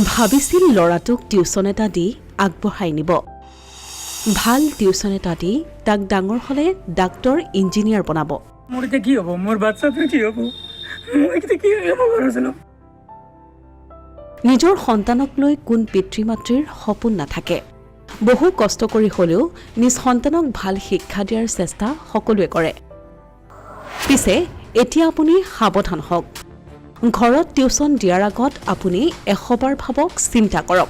ভাবিছিল ল'ৰাটোক টিউচন এটা দি আগবঢ়াই নিব। ভাল টিউচন এটা দি তাক ডাঙৰ হ'লে ডাক্তৰ ইঞ্জিনিয়াৰ বনাব। মোৰ এতিয়া কি হ'ব? মোৰ বাচ্চাটোৰ কি হ'ব? মই এতিয়া কি হ'ব ঘৰচোন? নিজৰ সন্তানক লৈ কোন পিতৃ মাতৃৰ সপোন নাথাকে। বহু কষ্ট কৰি হ'লেও নিজ সন্তানক ভাল শিক্ষা দিয়াৰ চেষ্টা সকলোৱে কৰে। পিছে এতিয়া আপুনি সাৱধান হওক। ঘৰত টিউচন দিয়াৰ আগত আপুনি 100 বাৰ ভাবক, চিন্তা কৰক।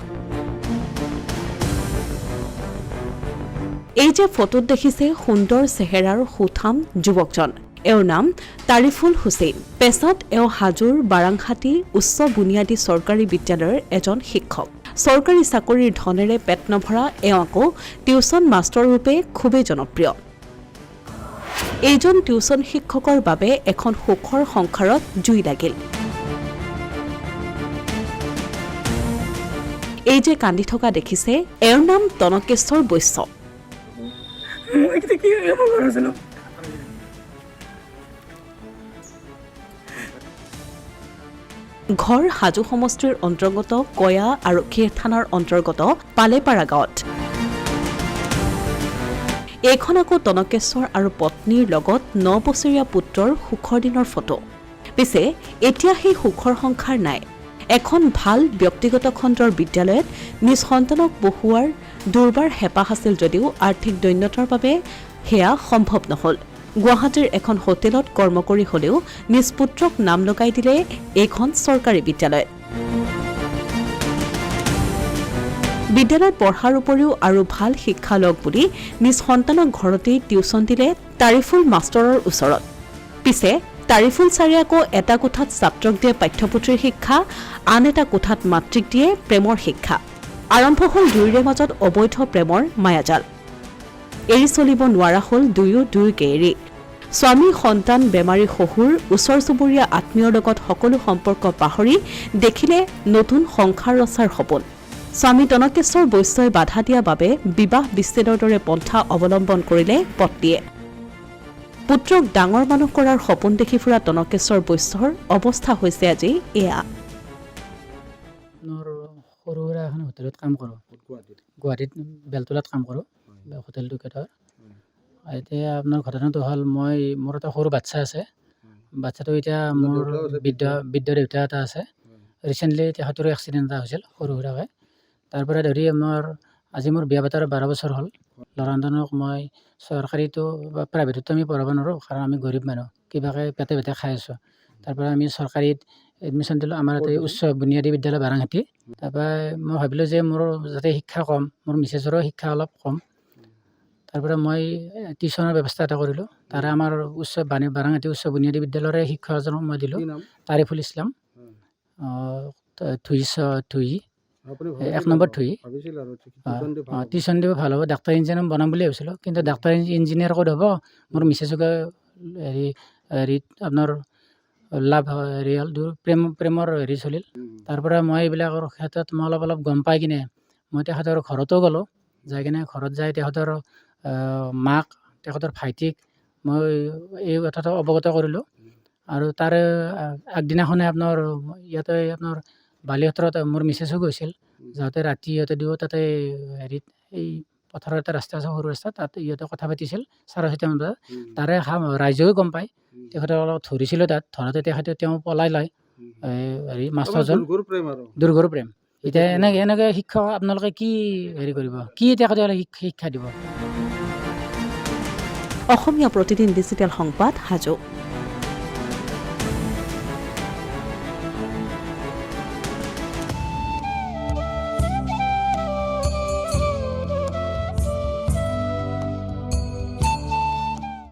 এই যে ফটোত দেখিছে সুন্দৰ চেহেৰাৰ সুঠাম যুৱকজন, এওঁৰ নাম তাৰিফুল হুছেইন। পেছাত এওঁ হাজোৰ বাৰাংহাটী উচ্চ বুনিয়াদী চৰকাৰী বিদ্যালয়ৰ এজন শিক্ষক। চৰকাৰী চাকৰিৰ ধনেৰে পেট নভৰা এওঁ আকৌ টিউচন মাষ্টৰ ৰূপে খুবেই জনপ্ৰিয়। এইজন টিউচন শিক্ষকৰ বাবে এখন সুখৰ সংসাৰত জুই লাগিল। এই যে কান্দি থকা দেখিছে, এওঁৰ নাম তনকেশ্বৰ বৈশ্য। মই এতিয়া কি হ'ব ঘৰচোন? ঘৰ হাজো সমষ্টিৰ অন্তৰ্গত কয়া আৰক্ষী থানাৰ অন্তৰ্গত পালেপাৰা গাঁৱত। এইখন আকৌ তনকেশ্বৰ আৰু পত্নীৰ লগত 9 বছৰীয়া পুত্ৰৰ সুখৰ দিনৰ ফটো। পিছে এতিয়া সেই সুখৰ সংসাৰ নাই। এখন ভাল ব্যক্তিগত খণ্ডৰ বিদ্যালয়ত নিজ সন্তানক পঢ়ুৱাৰ দুৰ্বাৰ হেঁপাহ আছিল যদিও আৰ্থিক দৈন্যতাৰ বাবে সেয়া সম্ভৱ নহ'ল। গুৱাহাটীৰ এখন হোটেলত কৰ্ম কৰি হ'লেও নিজ পুত্ৰক নাম লগাই দিলে এইখন চৰকাৰী বিদ্যালয়ত। বিদ্যালয়ত পঢ়াৰ উপৰিও আৰু ভাল শিক্ষা লওক বুলি নিজ সন্তানক ঘৰতেই টিউচন দিলে তাৰিফুল মাষ্টৰৰ ওচৰত। পিছে তাৰিফুল ছাৰে আকৌ এটা কোঠাত ছাত্ৰক দিয়ে পাঠ্যপুথিৰ শিক্ষা, আন এটা কোঠাত মাতৃক দিয়ে প্ৰেমৰ শিক্ষা। আৰম্ভ হ'ল দুয়োৰে মাজত অবৈধ প্ৰেমৰ মায়াজাল। এৰি চলিব নোৱাৰা হ'ল দুয়োকে এৰি। স্বামী, সন্তান, বেমাৰী শহুৰ, ওচৰ চুবুৰীয়া আত্মীয়ৰ লগত সকলো সম্পৰ্ক পাহৰি দেখিলে নতুন সংসাৰ ৰচাৰ সপোন। স্বামী তনকেশ্বৰ বৈশ্যই বাধা দিয়া বাবে বিবাহ বিচ্ছেদৰ দৰে পন্থা অৱলম্বন কৰিলে পত্নীয়ে। পুত্ৰক ডাঙৰ মানুহ কৰাৰ সপোন দেখি ফুৰা তনকেশ্বৰ বৈশ্যৰ অৱস্থা হৈছে আজি এয়া। সৰু সুৰা এখন হোটেলত কাম কৰোঁ, গুৱাহাটীত বেলতলাত কাম কৰোঁ, হোটেলটো কেইটাৰ। এতিয়া আপোনাৰ ঘটনাটো হ'ল, মোৰ এটা সৰু বাচ্ছা আছে। বাচ্ছাটো এতিয়া মোৰ বৃদ্ধ দেউতা এটা আছে। ৰিচেণ্টলি তেখেতৰো এক্সিডেণ্ট এটা হৈছিল সৰু সুৰাকৈ। তাৰ পৰা ধৰি আজি মোৰ বিয়া পাতাৰ 12 বছৰ হ'ল। ল'ৰা সন্তানক মই চৰকাৰীটো বা প্ৰাইভেটতো আমি পঢ়াব নোৱাৰোঁ, কাৰণ আমি গৰীব মানুহ, কিবাকৈ পেটে খাই আছোঁ। তাৰ পৰা আমি চৰকাৰীত এডমিশ্যন দিলোঁ, আমাৰ ইয়াতে উচ্চ বুনিয়াদী বিদ্যালয় বাৰাংহাটী। তাৰপৰা মই ভাবিলোঁ যে মোৰ যাতে শিক্ষা কম, মোৰ মিছেছৰো শিক্ষা অলপ কম। তাৰপৰা মই টিউশ্যনৰ ব্যৱস্থা এটা কৰিলোঁ। তাৰে আমাৰ বাৰাংহাটী উচ্চ বুনিয়াদী বিদ্যালয়ৰে শিক্ষক এজনক মই দিলোঁ, তাৰিফুল ইছলাম থুই 1 নম্বৰ থুই। টিউশ্যন দিব ভাল হ'ব, ডাক্তৰ ইঞ্জিনিয়াৰ বনাম বুলি ভাবিছিলোঁ, কিন্তু ডাক্তৰ ইঞ্জিনিয়াৰ ক'ত হ'ব? মোৰ মিছেছকে আপোনাৰ লাভ হ'ল প্ৰেমৰ চলিল। তাৰ পৰা মই এইবিলাকৰ ক্ষেত্ৰত মই অলপ গম পাই কিনে মই তেখেতৰ ঘৰতো গ'লোঁ। যাই কিনে ঘৰত যাই তেখেতৰ মাক, তেখেতৰ ভাইটিক মই এই কথাটো অৱগত কৰিলোঁ। আৰু তাৰে আগদিনাখনে ইয়াতে বালিহঁতৰত মোৰ মিছেছো গৈছিল, যাওঁতে ৰাতি দিও তাতে এই পথাৰৰ এটা ৰাস্তা আছে, সৰু ৰাস্তা, তাত ইহঁতে কথা পাতিছিল 4:30 মান বজাত। তাৰে ৰাইজেও গম পায়, তেখেতক অলপ ধৰিছিলোঁ। তাত ধৰাতে তেওঁ পলাই লয়, মাষ্টৰজন। দুৰ্ঘৰ প্ৰেম। এতিয়া এনেকৈ শিক্ষক আপোনালোকে কি কৰিব? কি তেখেতসকলে শিক্ষা দিব? অসমীয়া প্ৰতিদিন ডিজিটেল সংবাদ, হাজো।